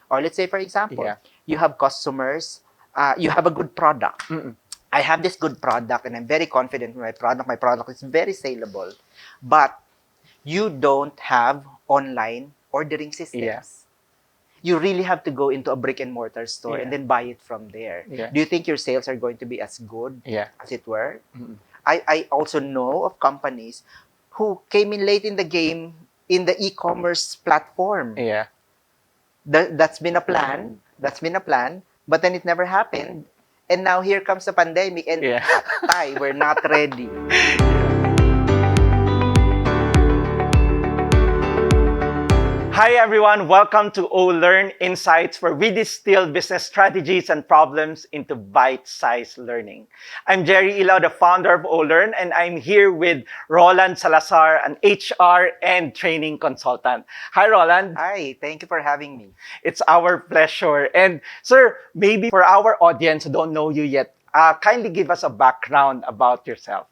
Or let's say, for example, you have customers, you have a good product. I have this good product and I'm very confident in my product. My product is very saleable. But you don't have online ordering systems. You really have to go into a brick and mortar store and then buy it from there. Do you think your sales are going to be as good as it were? I also know of companies who came in late in the game in the e-commerce platform. That's been a plan. But then it never happened. And now here comes the pandemic and patay, we're not ready. Hi everyone, welcome to Olern Insights, where we distill business strategies and problems into bite-sized learning. I'm Jerry Ilaw, the founder of Olern, and I'm here with Roland Salazar, an HR and training consultant. Hi Roland. Hi, thank you for having me. It's our pleasure. And sir, maybe for our audience who don't know you yet, kindly give us a background about yourself.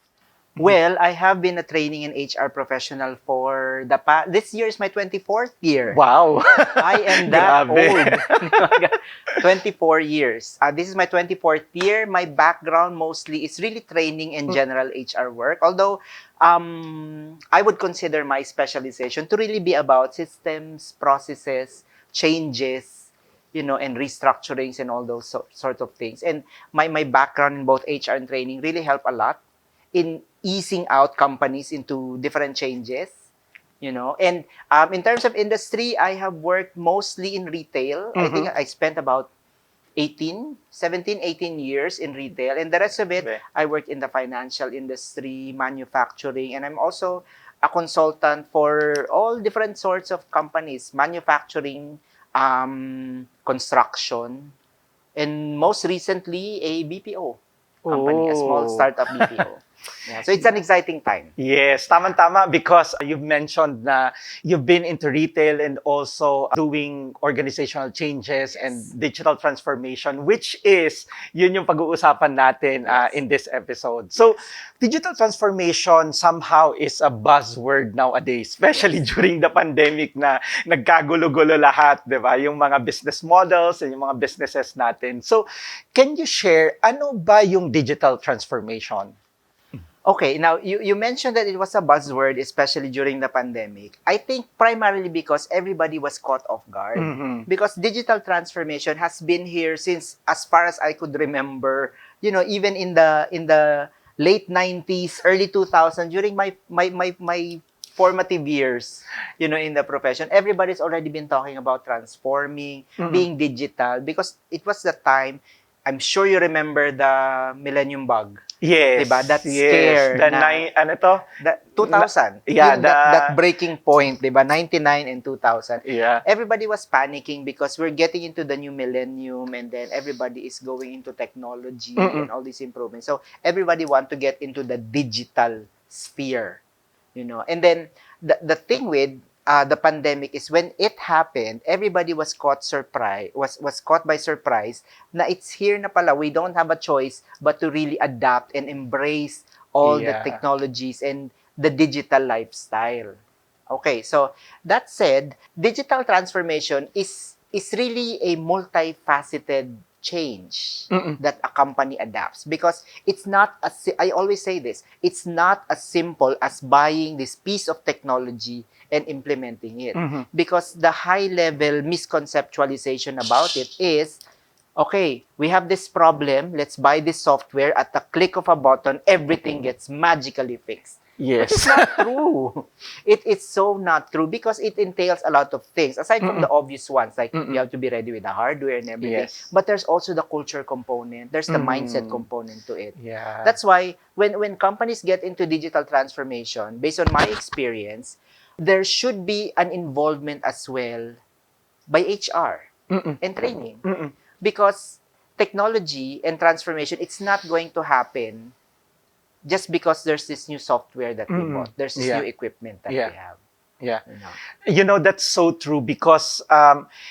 Well, I have been a training and HR professional for the past... This year is my 24th year. Wow! I am that old. 24 years. This is my 24th year. My background mostly is really training and general HR work. Although, I would consider my specialization to really be about systems, processes, changes, and restructurings and all those sorts of things. And my background in both HR and training really helped a lot in easing out companies into different changes, And in terms of industry, I have worked mostly in retail. I think I spent about 18 years in retail. And the rest of it, I worked in the financial industry, manufacturing, and I'm also a consultant for all different sorts of companies, manufacturing, construction, and most recently, a BPO company, a small startup BPO. So it's an exciting time. Yes, tama-tama, because you've mentioned na you've been into retail and also doing organizational changes and digital transformation, which is yun yung pag-uusapan natin in this episode. So, digital transformation somehow is a buzzword nowadays, especially during the pandemic na nagkagulo-gulo lahat, di ba? Yung mga business models and yung mga businesses natin. So, can you share, ano ba yung digital transformation? Okay, now you mentioned that it was a buzzword, especially during the pandemic. I think primarily because everybody was caught off guard. Because digital transformation has been here since as far as I could remember, even in the late 90s, early 2000s, during my formative years, in the profession, everybody's already been talking about transforming, being digital, because it was the time. I'm sure you remember the millennium bug. Yes. Diba? That scare. The 2000. Yeah. That breaking point, diba? 99 and 2000. Yeah. Everybody was panicking because we're getting into the new millennium and then everybody is going into technology and all these improvements. So everybody want to get into the digital sphere, And then the thing with the pandemic is when it happened, everybody was caught by surprise na it's here na pala. We don't have a choice but to really adapt and embrace all the technologies and the digital lifestyle. Okay, so that said, digital transformation is really a multifaceted change that a company adapts, because it's not I always say this, it's not as simple as buying this piece of technology and implementing it. Because the high level misconceptualization about it is, okay, we have this problem, let's buy this software, at the click of a button everything gets magically fixed. Yes. It's not true. It's so not true, because it entails a lot of things. Aside from the obvious ones, like you have to be ready with the hardware and everything. Yes. But there's also the culture component. There's the mindset component to it. Yeah. That's why when companies get into digital transformation, based on my experience, there should be an involvement as well by HR and training. Because technology and transformation, it's not going to happen just because there's this new software that we bought. There's this new equipment that we have. Yeah. That's so true, because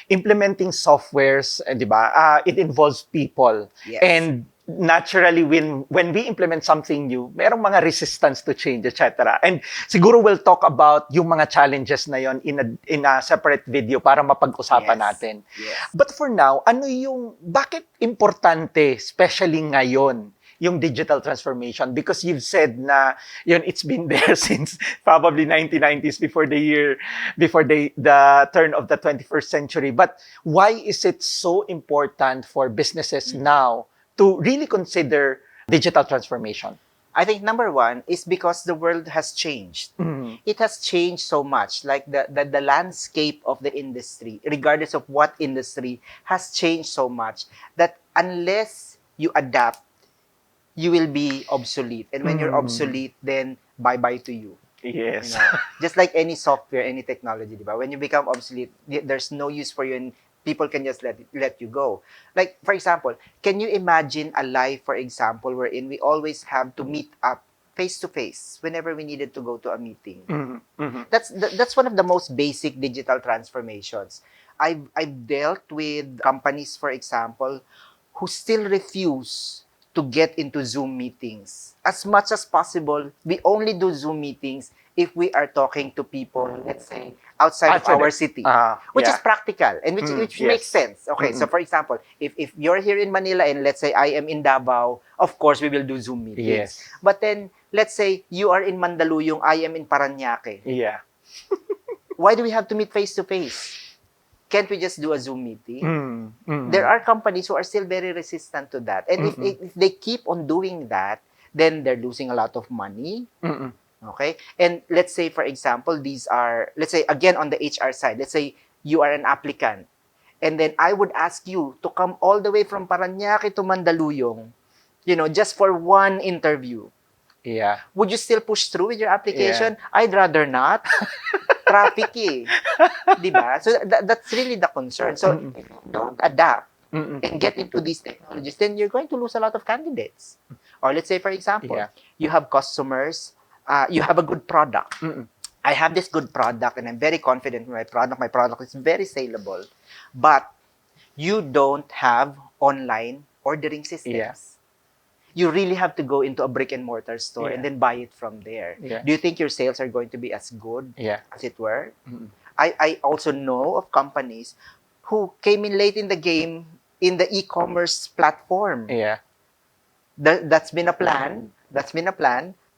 implementing softwares, di ba, it involves people. Yes. And naturally when we implement something new, merong mga resistance to change, etc. And siguro we'll talk about yung mga challenges na yon in a separate video para mapag-usapan Yes. natin. Yes. But for now, bakit importante, especially ngayon, yung digital transformation? Because you've said na yun, it's been there since probably 1990s, before the turn of the 21st century. But why is it so important for businesses now to really consider digital transformation? I think number one is because the world has changed. It has changed so much. Like the landscape of the industry, regardless of what industry, has changed so much that unless you adapt, you will be obsolete. And when you're obsolete, then bye-bye to you. Yes. You know, just like any software, any technology, diba? When you become obsolete, there's no use for you and people can just let you go. Like, for example, can you imagine a life, for example, wherein we always have to meet up face-to-face whenever we needed to go to a meeting? That's one of the most basic digital transformations. I've dealt with companies, for example, who still refuse to get into Zoom meetings. As much as possible, we only do Zoom meetings if we are talking to people, let's say, outside of our city, which is practical and which makes sense. Okay, so for example, if you're here in Manila and let's say I am in Davao, of course we will do Zoom meetings. Yes. But then, let's say you are in Mandaluyong, I am in Parañaque. Yeah. Why do we have to meet face to face? Can't we just do a Zoom meeting? There are companies who are still very resistant to that. And if they keep on doing that, then they're losing a lot of money. Okay? And let's say, for example, let's say, again, on the HR side, let's say you are an applicant. And then I would ask you to come all the way from Parañaque to Mandaluyong, just for one interview. Yeah. Would you still push through with your application? Yeah. I'd rather not. Traffic eh. Diba? So that's really the concern. So if you don't adapt and get into these technologies, then you're going to lose a lot of candidates. Or let's say, for example, you have customers, you have a good product. I have this good product and I'm very confident in my product. My product is very saleable. But you don't have online ordering systems. Yeah. You really have to go into a brick and mortar store and then buy it from there. Yeah. Do you think your sales are going to be as good as it were? I also know of companies who came in late in the game in the e-commerce platform. Yeah. That's been a plan.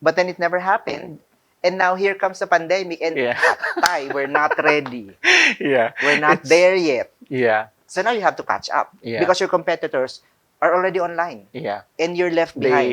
But then it never happened. And now here comes the pandemic and we're not ready. Yeah. We're not there yet. Yeah. So now you have to catch up because your competitors are already online. Yeah. And you're left behind.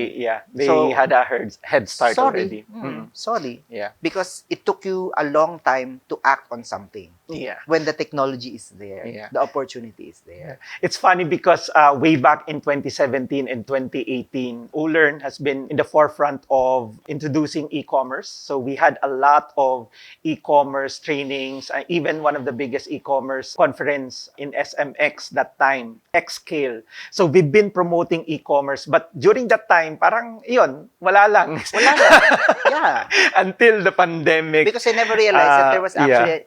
They had a head start already. Sorry. Yeah. Because it took you a long time to act on something. Yeah. When the technology is there, the opportunity is there. It's funny because way back in 2017 and 2018, Olern has been in the forefront of introducing e-commerce. So we had a lot of e-commerce trainings, even one of the biggest e-commerce conference in SMX that time, Xscale. So we've been promoting e-commerce, but during that time, parang wala lang. Yeah. Until the pandemic. Because I never realized that there was actually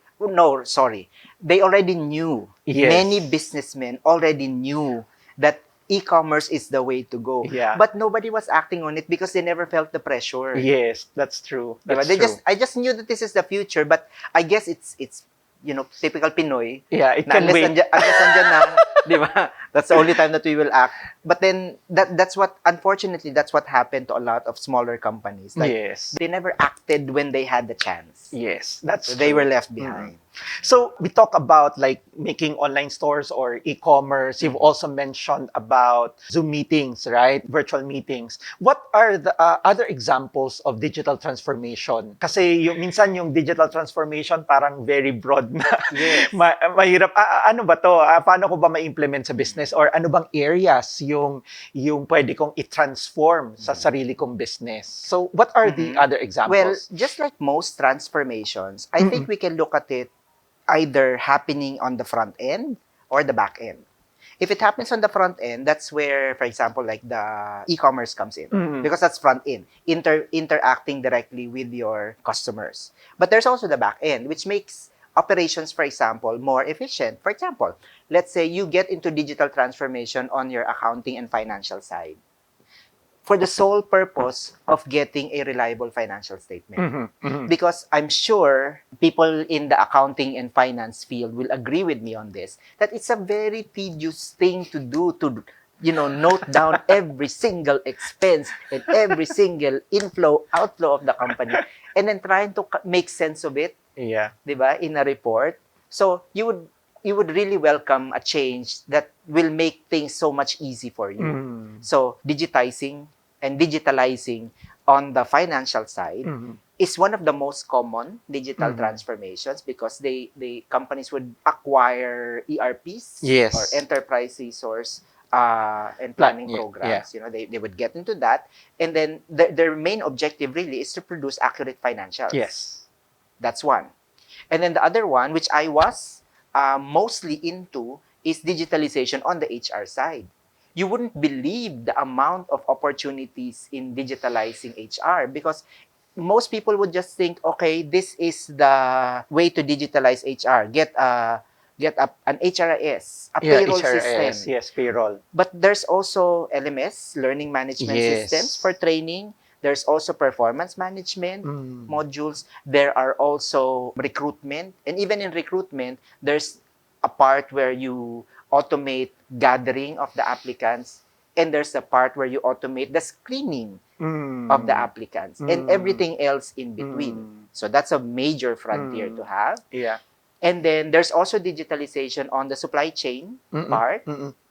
they already knew. Yes. Many businessmen already knew that e-commerce is the way to go. Yeah. But nobody was acting on it because they never felt the pressure. Yes, that's true. That's true. true. I just knew that this is the future, but I guess it's typical Pinoy. Yeah, it can wait. Unless andyan na, di ba? That's the only time that we will act. But then, unfortunately, that's what happened to a lot of smaller companies. Like, yes. They never acted when they had the chance. Yes, that's true. They were left behind. So, we talk about like making online stores or e-commerce. You've also mentioned about Zoom meetings, right? Virtual meetings. What are the other examples of digital transformation? Kasi minsan yung digital transformation parang very broad na. Yes. Mahirap. Ano ba to? Paano ko ba ma-implement sa business? Or ano bang areas yung pwede kong i-transform sa sarili kong business? So, what are the other examples? Well, just like most transformations, I think we can look at it either happening on the front end or the back end. If it happens on the front end, that's where, for example, like the e-commerce comes in. Because that's front end, interacting directly with your customers. But there's also the back end, which makes operations, for example, more efficient. For example, let's say you get into digital transformation on your accounting and financial side. for the sole purpose of getting a reliable financial statement. Mm-hmm. Because I'm sure people in the accounting and finance field will agree with me on this, that it's a very tedious thing to do to, note down every single expense and every single inflow, outflow of the company, and then trying to make sense of it, Yeah. diba, in a report. So you would really welcome a change that will make things so much easy for you. Mm. So digitizing and digitalizing on the financial side Mm. is one of the most common digital transformations, because the companies would acquire ERPs Yes. or enterprise resource and Pla- planning yeah, programs. They would get into that, and then their main objective really is to produce accurate financials. Yes. That's one. And then the other one, which I was mostly into, is digitalization on the HR side. You wouldn't believe the amount of opportunities in digitalizing HR, because most people would just think, okay, this is the way to digitalize HR. Get an HRIS, a Yeah, payroll HRS. system. Yes, payroll. But there's also LMS, learning management systems for Yes. training. There's also performance management Mm. modules. There are also recruitment. And even in recruitment, there's a part where you automate gathering of the applicants. And there's a part where you automate the screening Mm. of the applicants and everything else in between. Mm. So that's a major frontier to have. Yeah. And then there's also digitalization on the supply chain part.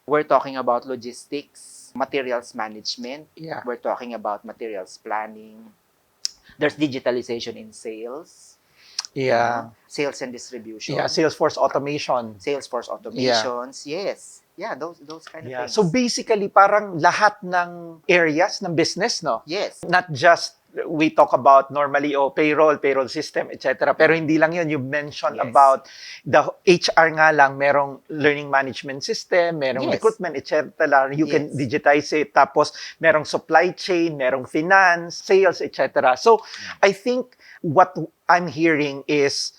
We're talking about logistics, materials management. Yeah. We're talking about materials planning. There's digitalization in sales. Yeah. Sales and distribution. Yeah, Salesforce automation. Salesforce automations. Yes. Yeah, those kind of Yeah. things. So basically, parang lahat ng areas ng business, no? Yes. Not just we talk about normally, payroll system, etc. Pero hindi lang yun. You mentioned Yes. about the HR nga lang, merong learning management system, merong Yes. recruitment, etc. You can Yes. digitize it. Tapos, merong supply chain, merong finance, sales, etc. So, I think what I'm hearing is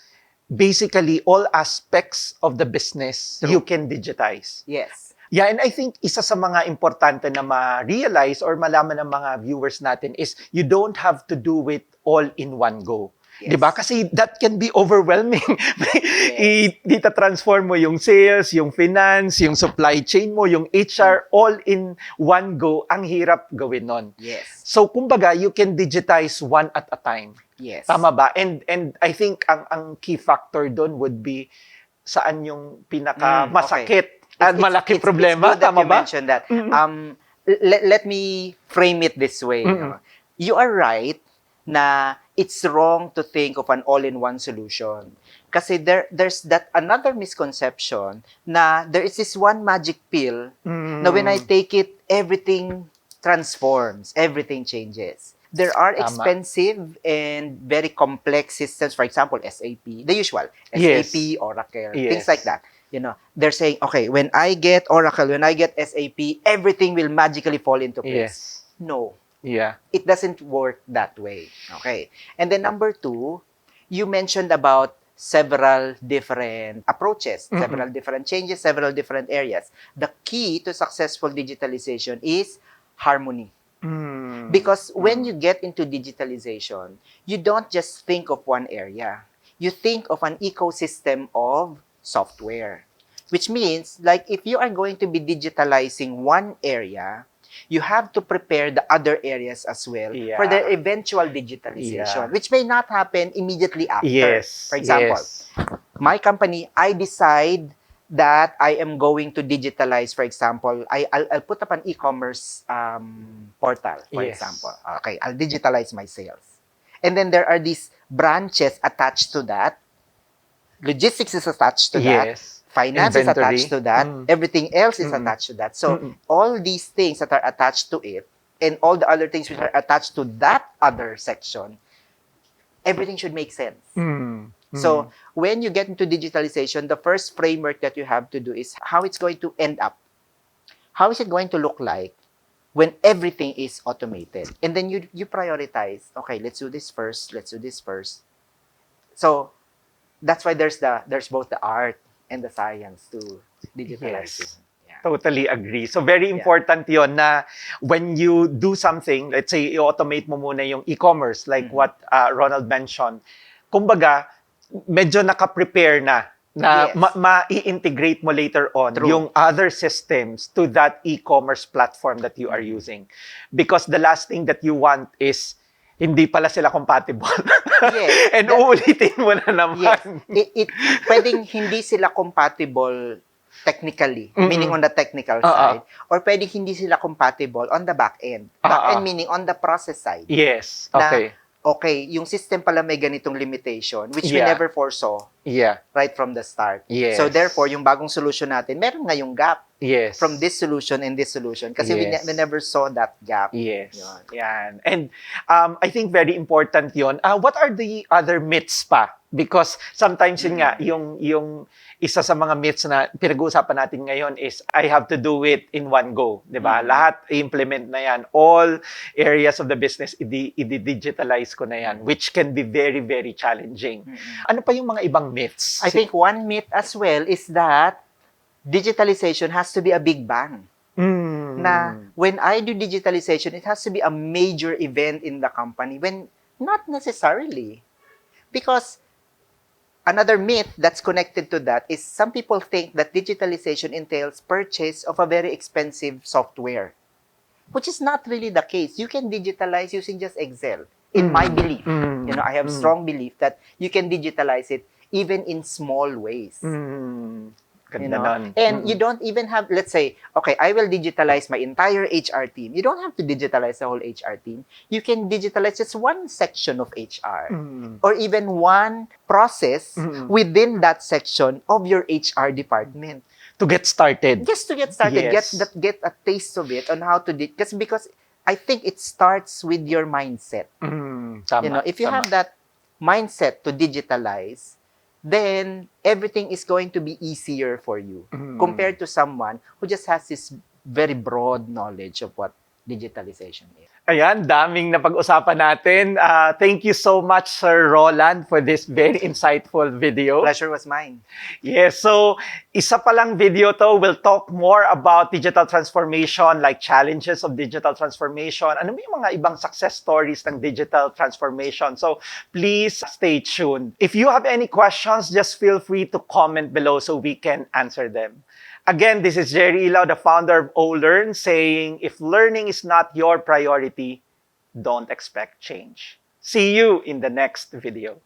basically all aspects of the business True. you can digitize. Yes. Yeah, and I think isa sa mga importante na ma-realize or malaman ng mga viewers natin is you don't have to do it all in one go. Yes. 'Di ba? Kasi that can be overwhelming. Yes. Dita-transform mo yung sales, yung finance, yung supply chain mo, yung HR all in one go. Ang hirap gawin nun. Yes. So kumbaga, you can digitize one at a time. Yes. Tama ba? And I think ang key factor doon would be saan yung pinaka masakit at malaking problema. It's good that Tama you ba? mentioned that. Let me frame it this way. No? You are right na it's wrong to think of an all-in-one solution. Kasi there's that another misconception na there is this one magic pill na when I take it, everything transforms, everything changes. There are Tama. expensive and very complex systems, for example, SAP, the usual, Yes. SAP, Oracle, Yes. things like that. They're saying, okay, when I get Oracle, when I get SAP, everything will magically fall into place. Yes. No, Yeah. it doesn't work that way. Okay. And then number two, you mentioned about several different approaches, several different changes, several different areas. The key to successful digitalization is harmony. Because when you get into digitalization, you don't just think of one area. You think of an ecosystem of software. Which means, like, if you are going to be digitalizing one area, you have to prepare the other areas as well for the eventual digitalization, which may not happen immediately after. Yes. For example, my company, I decide that I am going to digitalize, for example, I'll put up an e-commerce portal, for example. Okay, I'll digitalize my sales. And then there are these branches attached to that. Logistics is attached to that. Finance is attached to that. Everything else is attached to that. So all these things that are attached to it and all the other things which are attached to that other section, everything should make sense. So when you get into digitalization, the first framework that you have to do is how it's going to end up. How is it going to look like when everything is automated? And then you prioritize, okay, let's do this first, let's do this first. So that's why there's both the art and the science to digitalizing. Yes. Yeah. Totally agree. So very important yon na when you do something, let's say i-automate mo muna yung e-commerce like what Ronald mentioned. Kumbaga, medyo naka-prepare na Yes. ma-i-integrate mo later on True. yung other systems to that e-commerce platform that you are using. Because the last thing that you want is hindi pala sila compatible. Yes. And uulitin mo na naman. Yes. Pwedeng hindi sila compatible technically, meaning on the technical side, or pwedeng hindi sila compatible on the back end. Back end meaning on the process side. Yes. Na, Okay. okay, yung system pala may ganitong limitation, which we never foresaw right from the start. Yes. So therefore, yung bagong solution natin, meron nga yung gap Yes. from this solution and this solution. Kasi we never saw that gap. Yes. Yun. Yan. And I think very important yon. What are the other myths pa? Because sometimes yun nga, yung isa sa mga myths na pinag-uusapan natin ngayon is I have to do it in one go. Diba? Lahat i-implement na yan. All areas of the business, i-digitalize ko na yan, which can be very, very challenging. Ano pa yung mga ibang myths? I think one myth as well is that digitalization has to be a big bang. Na when I do digitalization, it has to be a major event in the company when not necessarily. Because another myth that's connected to that is some people think that digitalization entails purchase of a very expensive software, which is not really the case. You can digitalize using just Excel, in my belief. You know, I have strong belief that you can digitalize it even in small ways. You know? And you don't even have, let's say, okay, I will digitalize my entire HR team. You don't have to digitalize the whole HR team. You can digitalize just one section of HR or even one process within that section of your HR department. To get started. Just to get started, Yes. get a taste of it on how to do it. Because I think it starts with your mindset. Tama, You know, if you have that mindset to digitalize, then everything is going to be easier for you compared to someone who just has this very broad knowledge of what digitalization is. Ayan, daming napag-usapan natin. Thank you so much, Sir Roland, for this very insightful video. Pleasure was mine. Yes, so isa palang video to. We'll talk more about digital transformation, like challenges of digital transformation. Ano ba yung mga ibang success stories ng digital transformation? So please stay tuned. If you have any questions, just feel free to comment below so we can answer them. Again, this is Jerry Ilaw, the founder of Olern, saying, if learning is not your priority, don't expect change. See you in the next video.